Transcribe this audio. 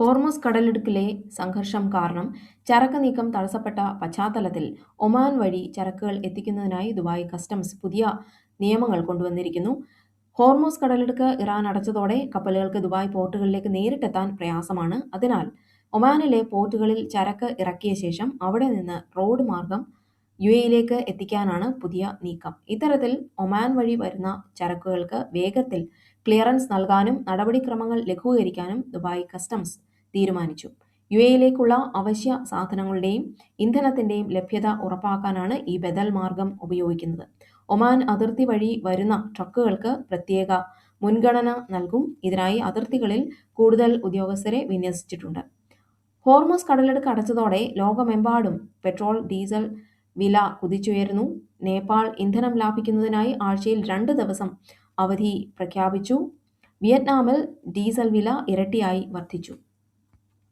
Hormuz കടലിടുക്കിലെ സംഘർഷം കാരണം ചരക്ക് നീക്കം തടസ്സപ്പെട്ട പശ്ചാത്തലത്തിൽ ഒമാൻ വഴി ചരക്കുകൾ എത്തിക്കുന്നതിനായി ദുബായ് കസ്റ്റംസ് പുതിയ നിയമങ്ങൾ കൊണ്ടുവന്നിരിക്കുന്നു. ഹോർമസ് കടലിടുക്ക് ഇറാൻ അടച്ചതോടെ കപ്പലുകൾക്ക് ദുബായ് പോർട്ടുകളിലേക്ക് നേരിട്ടെത്താൻ പ്രയാസമാണ്. അതിനാൽ ഒമാനിലെ പോർട്ടുകളിൽ ചരക്ക് ഇറക്കിയ ശേഷം അവിടെ നിന്ന് റോഡ് മാർഗം യുഎഇയിലേക്ക് എത്തിക്കാനാണ് പുതിയ നീക്കം. ഇത്തരത്തിൽ ഒമാൻ വഴി വരുന്ന ചരക്കുകൾക്ക് വേഗത്തിൽ ക്ലിയറൻസ് നൽകാനും നടപടിക്രമങ്ങൾ ലഘൂകരിക്കാനും ദുബായ് കസ്റ്റംസ് തീരുമാനിച്ചു. യുഎഇയിലേക്കുള്ള അവശ്യ സാധനങ്ങളുടെയും ഇന്ധനത്തിന്റെയും ലഭ്യത ഉറപ്പാക്കാനാണ് ഈ ബദൽ മാർഗം ഉപയോഗിക്കുന്നത്. ഒമാൻ അതിർത്തി വഴി വരുന്ന ട്രക്കുകൾക്ക് പ്രത്യേക മുൻഗണന നൽകും. ഇതിനായി അതിർത്തികളിൽ കൂടുതൽ ഉദ്യോഗസ്ഥരെ വിന്യസിച്ചിട്ടുണ്ട്. ഹോർമസ് കടലിടുക്ക് അടച്ചതോടെ ലോകമെമ്പാടും പെട്രോൾ, ഡീസൽ വില കുതിച്ചുയർന്നു. നേപ്പാൾ ഇന്ധനം ലാഭിക്കുന്നതിനായി ആഴ്ചയിൽ 2 ദിവസം അവധി പ്രഖ്യാപിച്ചു. വിയറ്റ്നാമിൽ ഡീസൽ വില ഇരട്ടിയായി വർദ്ധിച്ചു.